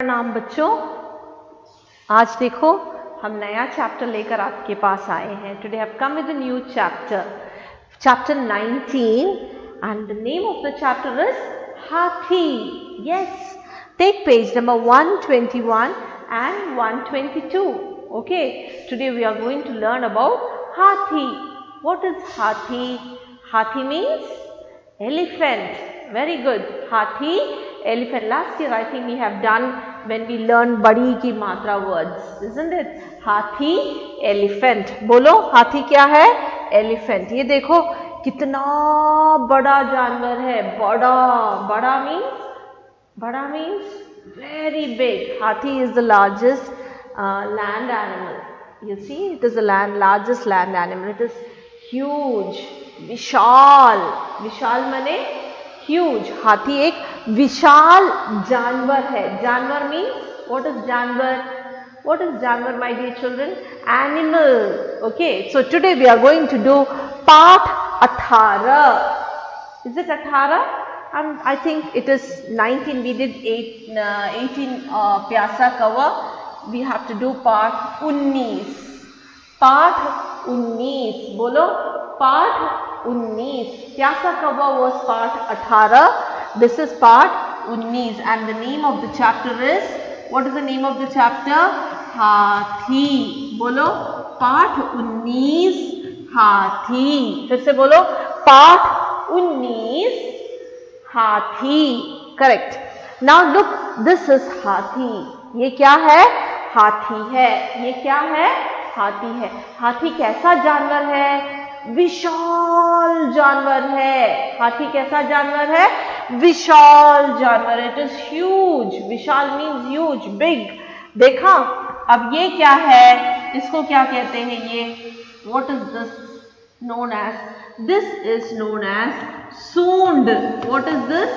प्रणाम बच्चों, आज देखो हम नया चैप्टर लेकर आपके पास आए हैं। Today have come with a new chapter, chapter 19 and the name of the chapter is Hathi. Yes, take page number 121 and 122. Okay, today we are going to learn about Hathi. What is Hathi? Hathi means elephant. Very good. Hathi, elephant. Last year I think we have done when we learned badi ki matra words, isn't it? Hathi, elephant. बोलो हाथी क्या है? Elephant. ये देखो कितना बड़ा जानवर है. बड़ा means very big. Hathi is the largest land animal. You see, it is the largest land animal. It is huge. विशाल माने ह्यूज. हाथी एक विशाल जानवर है. जानवर मीन्स व्हाट इज जानवर my dear children? Animal. Okay, so today we are going to do part 18. Is it 18? I think it is 19. We did 18 प्यासा cover. We have to do part 19. पाठ 19. बोलो पाठ 19. प्यासा cover was part 18. This is part 19 and the name of the chapter is, what is the name of the chapter? हाथी. बोलो पाठ 19 हाथी. फिर से बोलो पाठ 19 हाथी. Correct. Now look, this is हाथी. ये क्या है? हाथी है. ये क्या है? हाथी है. हाथी कैसा जानवर है? विशाल जानवर है. हाथी कैसा जानवर है? विशाल जानवर. It is huge. Vishal means huge, big. देखा? अब ये क्या है? इसको क्या कहते हैं? ये what is this known as? This is known as सूंड. What is this?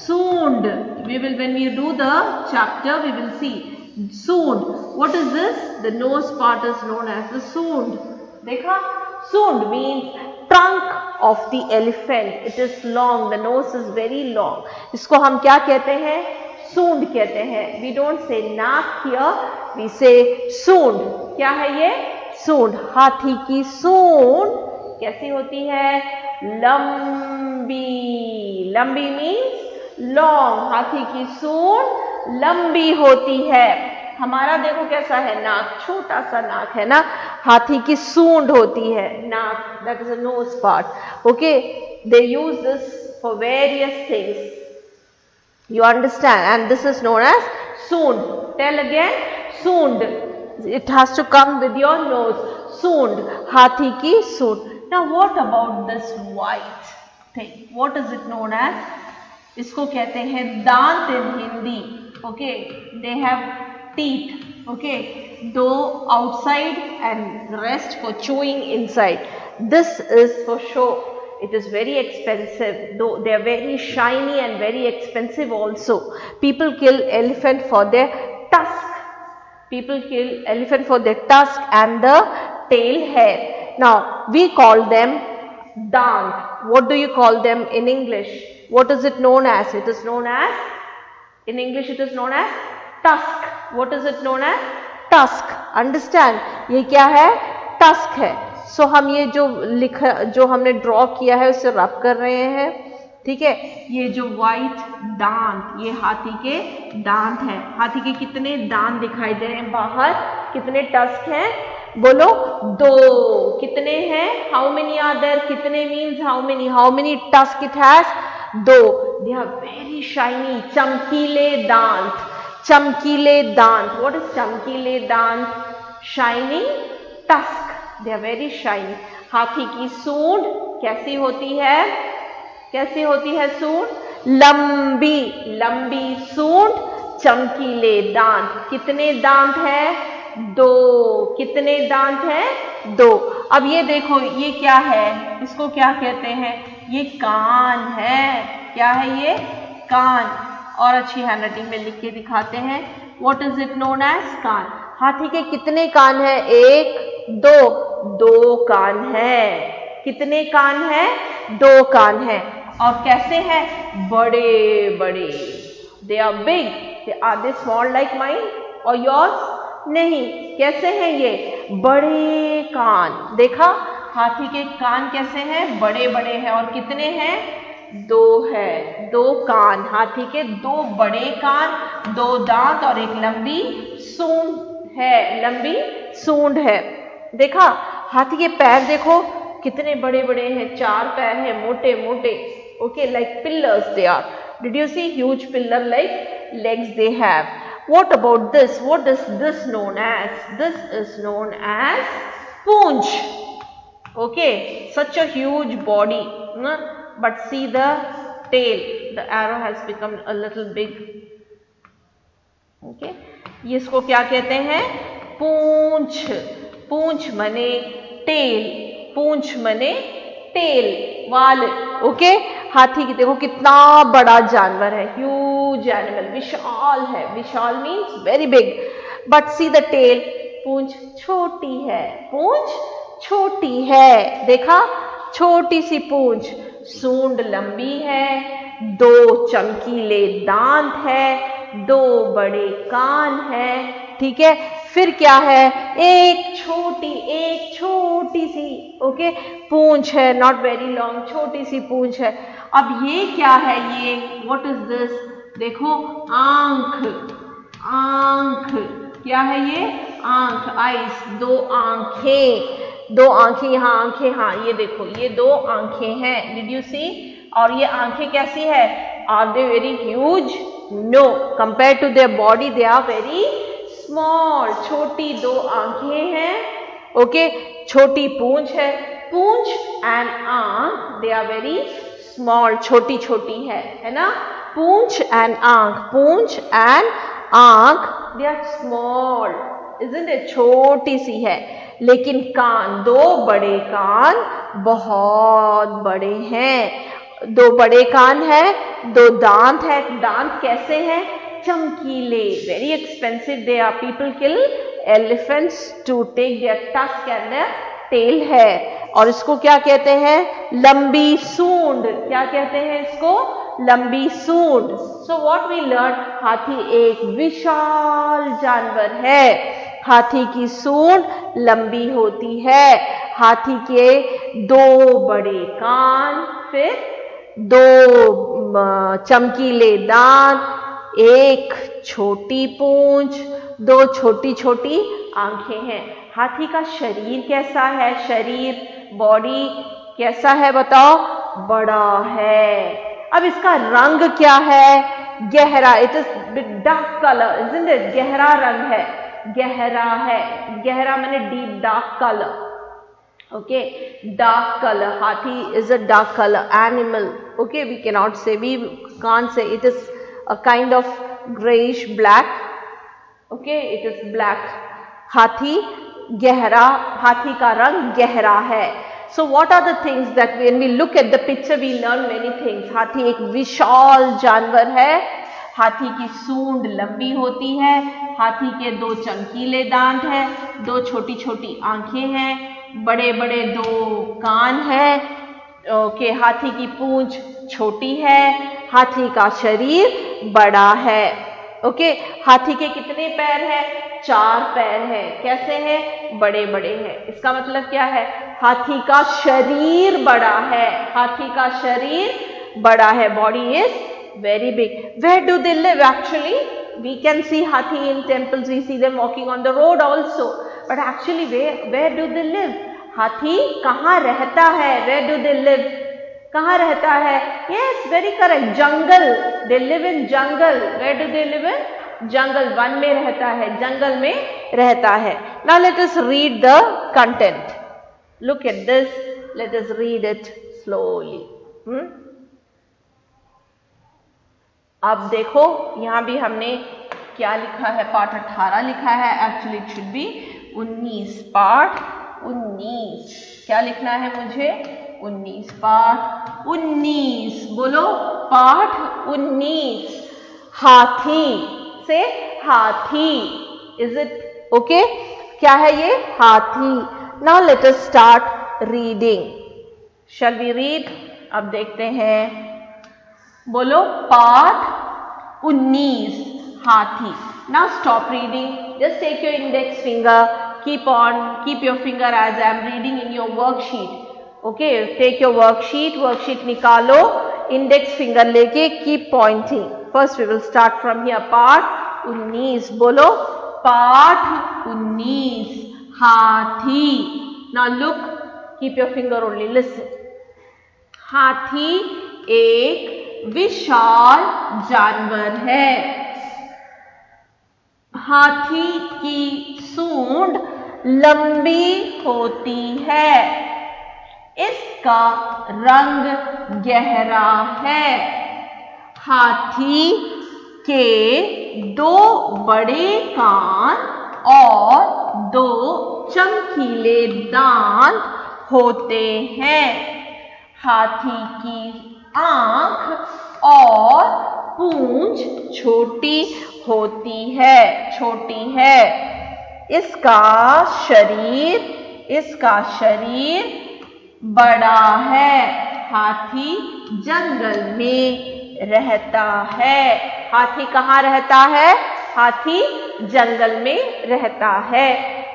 सूंड. We will, when we do the chapter, we will see सूंड. What is this? The nose part is known as the सूंड. देखा? सूंड means trunk of the elephant. It is long. The nose is very long. इसको हम क्या कहते हैं? सूंड कहते हैं. We don't say नाक here. We say सूंड. क्या है ये? सूंड. हाथी की सूंड कैसी होती है? लंबी. लंबी means लॉन्ग. हाथी की सूंड लंबी होती है. हमारा देखो कैसा है नाक, छोटा सा नाक है ना. हाथी की सूंड होती है नाक. That is a nose part. Okay, they use this for various things. You understand? And this is known as सूंड. Tell again. सूंड. It has to come with your nose. सूंड. हाथी की सूंड. Now what about this white thing? What is it known as? इसको कहते हैं दांत in Hindi. Okay, they have teeth. Okay, though outside and rest for chewing inside. This is for show. It is very expensive, though they are very shiny and very expensive also. People kill elephant for their tusk. People kill elephant for their tusk and the tail hair. Now we call them dant. What do you call them in English? What is it known as? It is known as, in English it is known as tusk. What is it known as? Tusk. Understand? ये क्या है? Tusk है. So हम ये जो हमने draw किया है उससे रब कर रहे हैं. ठीक है. ये जो व्हाइट दांत, ये हाथी के दांत है. हाथी के कितने दांत दिखाई दे रहे हैं बाहर? कितने टस्क हैं? बोलो 2. कितने हैं? How many are there? कितने means how many tusk it has? 2. They are very shiny. चमकीले दांत. चमकीले दांत. What is चमकीले दांत? Shining tusk. They are very shiny. हाथी की सूंड कैसी होती है? कैसी होती है सूंड? लंबी. लंबी सूंड, चमकीले दांत. कितने दांत है? 2. कितने दांत है? 2. अब ये देखो, ये क्या है? इसको क्या कहते हैं? ये कान है. क्या है ये? कान. और अच्छी हैंडराइटिंग में लिख के दिखाते हैं. What is it known as? कान. हाथी के कितने कान है? 1, 2 कान है. कितने कान है? 2 कान है. और कैसे हैं? बड़े बड़े. They are big. Are they small like mine or yours? नहीं. कैसे हैं ये? बड़े कान. देखा हाथी के कान कैसे हैं? बड़े बड़े हैं. और कितने हैं? 2 है. 2 कान. हाथी के 2 बड़े कान, 2 दांत और एक लंबी सूंड है. लंबी सूंड है. देखा हाथी के पैर देखो कितने बड़े बड़े हैं. 4 पैर हैं, मोटे मोटे. Okay, like pillars they are. Did you see huge pillar like legs they have? What about this? What is this known as? This is known as poonch. Okay, such a huge body. But see the tail. The arrow has become a little big. Okay, ये इसको क्या कहते हैं? पूंछ. पूंछ मने tell. पूंछ मने tell, वाल. Okay, हाथी की देखो कितना बड़ा जानवर है. Huge animal. विशाल है. विशाल means very big. But see the tail. पूंछ छोटी है. पूंछ छोटी है. देखा छोटी सी पूंछ. सूंड लंबी है. 2 चमकीले दांत है. 2 बड़े कान है. ठीक है. फिर क्या है? एक छोटी सी ओके पूंछ है. Not very long. छोटी सी पूंछ है. अब ये क्या है? ये व्हाट इज दिस? देखो आंख. आंख क्या है ये? आंख. आइस. 2 आंखें. 2 आंखें. यहाँ आंखें. हाँ ये देखो ये 2 आंखें हैं. Did you see? और ये आंखें कैसी है? Are they very huge? No. Compare to their body they are very small. छोटी 2 आंखें हैं. ओके, छोटी पूंछ है. पूंछ एंड आंख दे आर वेरी स्मॉल. छोटी छोटी है ना? पूंछ एंड आंख. पूंछ एंड आंख they are small. Isn't it? छोटी सी है. लेकिन कान 2 बड़े कान बहुत बड़े हैं. 2 बड़े कान है. 2 दांत है. दांत कैसे हैं? चमकीले. Very expensive. They are. People kill elephants to take their tusk and their tail है. और इसको क्या कहते हैं? लंबी सूंड. क्या कहते हैं इसको? लंबी सूंड. So what we learn? हाथी एक विशाल जानवर है. हाथी की सूंड लंबी होती है. हाथी के 2 बड़े कान, फिर 2 चमकीले दांत, 1 छोटी पूंछ, 2 छोटी छोटी आंखें हैं. हाथी का शरीर कैसा है? शरीर बॉडी कैसा है बताओ? बड़ा है. अब इसका रंग क्या है? गहरा. It is dark colour. Isn't it? गहरा रंग है. गहरा है. गहरा माने deep dark colour. Okay, dark colour. हाथी is a dark colour animal. Okay, we can not say, we can't say. It is a kind of grayish black. Okay, it is black. हाथी गहरा. हाथी का रंग गहरा है. So what are the things that when we look at the picture we learn many things. हाथी एक विशाल जानवर है. हाथी की सूंड लंबी होती है. हाथी के 2 चमकीले दांत हैं. 2 छोटी छोटी आंखें हैं. बड़े बड़े 2 कान हैं. ओके, हाथी की पूंछ छोटी है. हाथी का शरीर बड़ा है. ओके, हाथी के कितने पैर हैं? 4 पैर हैं. कैसे हैं? बड़े बड़े हैं. इसका मतलब क्या है? हाथी का शरीर बड़ा है. हाथी का शरीर बड़ा है. Body is very big. Where do they live? Actually we can see हाथी in temples. We see them walking on the road also. But actually where do they live? हाथी कहाँ रहता है? Where do they live? कहाँ रहता है? Yes, very correct. Jungle. They live in jungle. Where do they live in jungle? वन में रहता है. जंगल में रहता है. Now let us read the content. Look at this. Late us read it slowly. अब देखो यहां भी हमने क्या लिखा है? पाठ 18 लिखा है. Actually it should be 19. पाठ 19. क्या लिखना है मुझे? 19. पाठ 19. बोलो, पाठ 19. हाथी से हाथी. Is it okay? क्या है ये? हाथी. Now let us start reading. Shall we read? अब देखते हैं. बोलो, पाठ 19, हाथी. Now stop reading. Just take your index finger. Keep your finger as I am reading in your worksheet. Okay, take your worksheet निकालो, index finger लेके keep pointing. First we will start from here. पाठ 19, बोलो पाठ 19, हाथी. Now look, keep your finger only, listen. हाथी एक विशाल जानवर है. हाथी की सूंड लंबी होती है. इसका रंग गहरा है. हाथी के 2 बड़े कान और 2 चमकीले दांत होते हैं. हाथी की आंख और पूंछ छोटी है. इसका शरीर बड़ा है. हाथी जंगल में रहता है. हाथी कहाँ रहता है? हाथी जंगल में रहता है.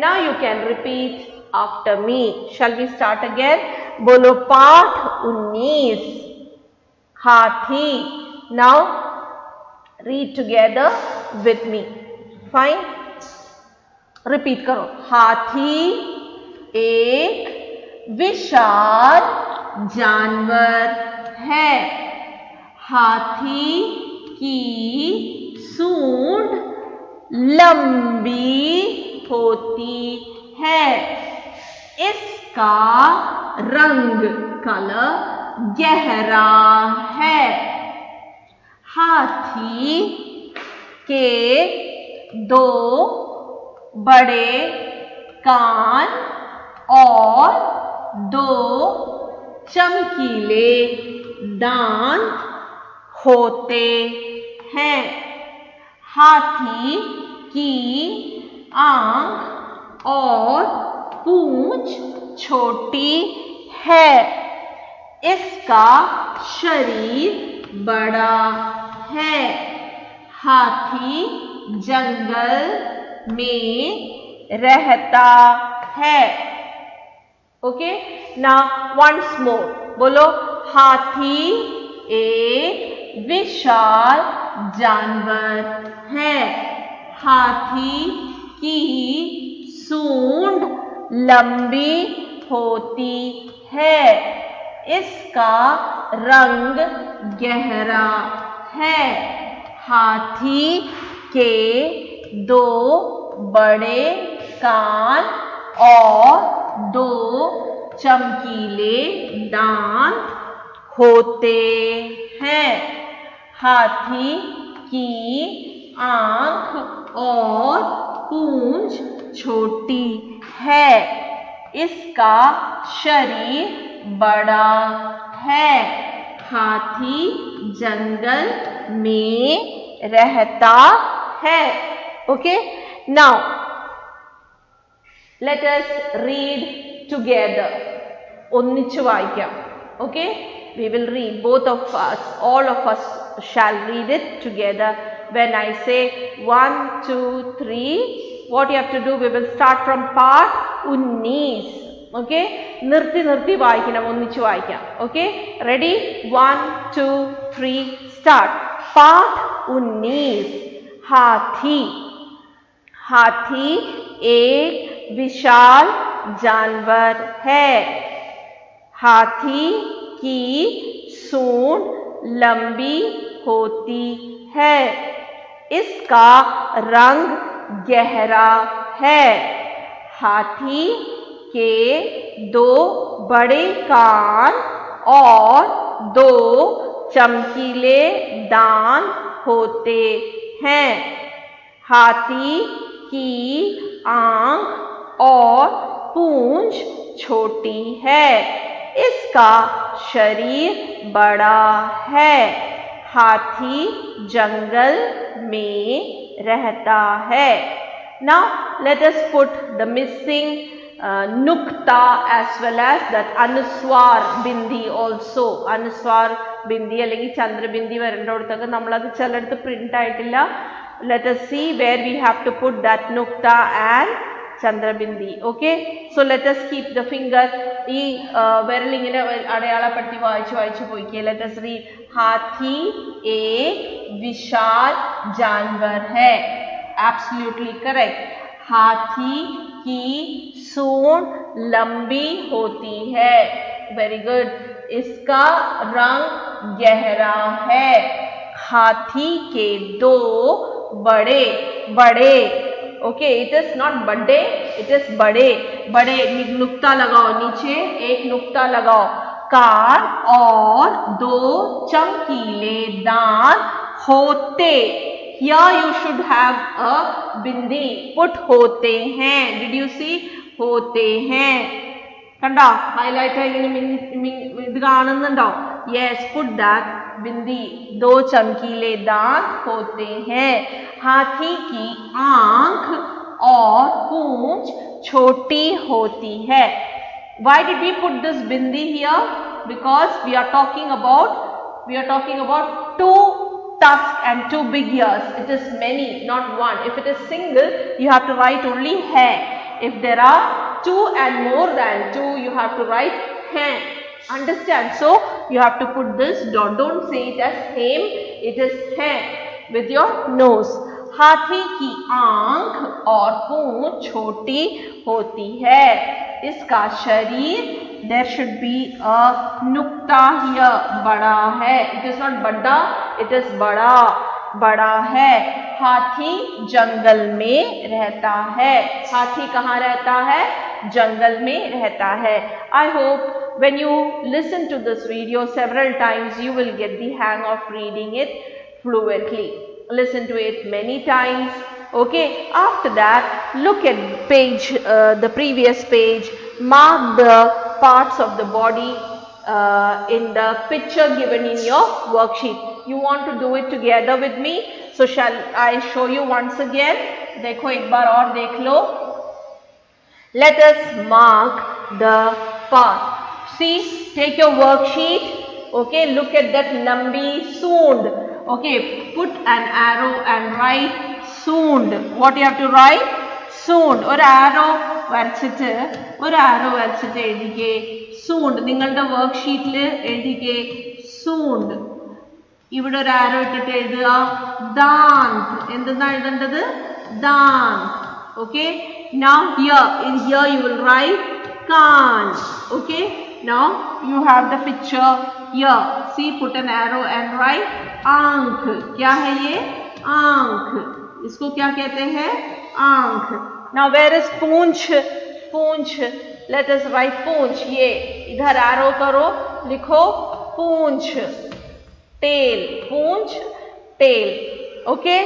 Now you can repeat after me. Shall we start again? बोलो पाठ 19, हाथी. Now read together with me. Fine? Repeat करो. हाथी एक विशाल जानवर है. हाथी की सूंड लंबी होती है. इसका रंग गहरा है. हाथी के 2 बड़े कान और 2 चमकीले दांत होते हैं. हाथी की आंख और पूंछ छोटी है. इसका शरीर बड़ा है. हाथी जंगल में रहता है. ओके, नाउ वंस मोर, बोलो हाथी एक विशाल जानवर है. हाथी की सूंड लंबी होती है. इसका रंग गहरा है. हाथी के 2 बड़े कान और 2 चमकीले दांत होते हैं. हाथी की आंख और पूंछ छोटी है. इसका शरीर बड़ा है. हाथी जंगल में रहता है. Okay, now let us read together. ഒന്നിച്ചു വായിക്കാം. Okay, we will read, both of us, all of us shall read it together. When I say 1, 2, 3, what you have to do, we will start from part 19. Okay, നിർത്തി വായിക്കണം, ഒന്നിച്ചു വായിക്കാം. Okay, ready? 1, 2, 3, start. पाठ 19, हाथी. हाथी एक विशाल जानवर है. हाथी की सूंड लंबी होती है. इसका रंग गहरा है. हाथी के 2 बड़े कान और 2 चमकीले दांत होते हैं. हाथी की आंख और पूंछ छोटी है. इसका शरीर बड़ा है. हाथी जंगल में रहता है. Now let us put the missing nukta as well as that anuswar bindi also. Anuswar bindi അല്ലെങ്കിൽ ചന്ദ്രബിന്ദി വരേണ്ടടുത്തൊക്കെ നമ്മളത് ചിലടത്ത് പ്രിന്റ് ആയിട്ടില്ല. Let us see where we have to put that nukta and ചന്ദ്രബിന്ദി. Okay, so let us keep the finger. ഈ വിരൽ ഇങ്ങനെ അടയാളപ്പെടുത്തി വായിച്ചു പോയിക്കേ. Let us read. हाथी एक विशाल जानवर है. Absolutely correct. हाथी की सूंड लंबी होती है. Very good. इसका रंग गहरा है. हाथी के दो बड़े बड़े, ओके, इट इज नॉट बड़े, इट इज बड़े बड़े, नुक्ता लगाओ, नीचे एक नुक्ता लगाओ. कान और दो चमकीले दांत होते. Here you should have a bindi. Put होते हैं. Did you see? होते हैं. കണ്ടോ ഹൈലൈറ്റ് ഇങ്ങനെ ഇത് കാണുന്നുണ്ടോ? Yes, put that बिंदी. दो चमकीले दांत होते हैं. हाथी की आंख और पूंछ छोटी होती है. Why did we put this bindi here? Because we are talking about two tusks and two big ears. It is many, not one. If it is single, you have to write only hai. If there are two and more than two, you have to write hai. Understand? So you have to put this dot. Don't say it as him, it is hai with your nose. हाथी की आंख और पूंछ छोटी होती है. इसका शरीर, there should be a नुक्ता here, बड़ा है. It is not बड़ा, it is बड़ा, बड़ा है. हाथी जंगल में रहता है. हाथी कहाँ रहता है? जंगल में रहता है. I hope when you listen to this video several times, you will get the hang of reading it fluently. Listen to it many times. Okay, after that, look at page, the previous page. Mark the parts of the body in the picture given in your worksheet. You want to do it together with me? So shall I show you once again? देखो एक बार और देख लो. Let us mark the part. See, take your worksheet. Okay, look at that lambi soond. Okay, put an arrow and write soond. What you have to write? Soond. ഒരു arrow വരച്ചിട്ട് എഴുതിക്കേ soond. നിങ്ങളുടെ വർക്ക്ഷീറ്റിൽ എഴുതിക്കേ soond. ഇവിടെ ഒരു arrow ഇട്ടിട്ട് എഴുതുക dant. എന്തെന്നാ എഴുതേണ്ടത്? dant. Okay, now here you will write kan. Okay, now you have the picture here. See, put an arrow and write आंख. क्या है ये? आंख. इसको क्या कहते हैं? आंख. Now where is Poonch? Poonch. Let us write पूंछ. ये इधर arrow करो, लिखो पूंछ. tail. पूंछ, tail. Okay.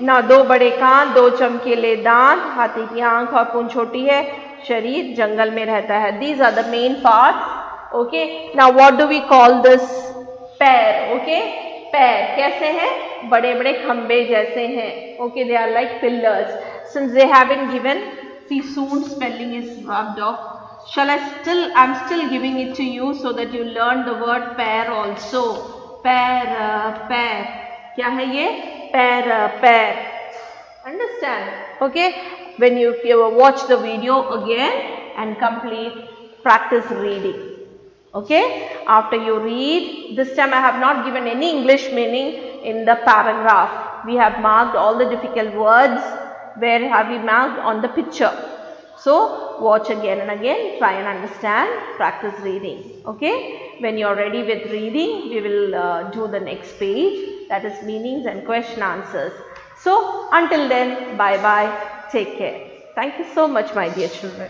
Now दो बड़े कान, दो चमकीले दांत, हाथी की आंख और पूंछ छोटी है, शरीर जंगल में रहता है. These are the main parts. Okay. Now what do we call this? पैर. Okay. पैर कैसे हैं? बड़े बड़े खंबे जैसे हैं. Okay, they are like pillars. Since they have been given, see, soon spelling is rubbed off. I'm still giving it to you so that you learn the word पैर also. पैर, पैर. क्या है ये? पैर, पैर. Understand? Okay. When you watch the video again and complete, practice reading. Okay, after you read, this time I have not given any English meaning in the paragraph. We have marked all the difficult words. Where have we marked? On the picture. So watch again and again, try and understand, practice reading. Okay, when you are ready with reading, we will do the next page, that is meanings and question answers. So until then, bye bye, take care. Thank you so much, my dear children.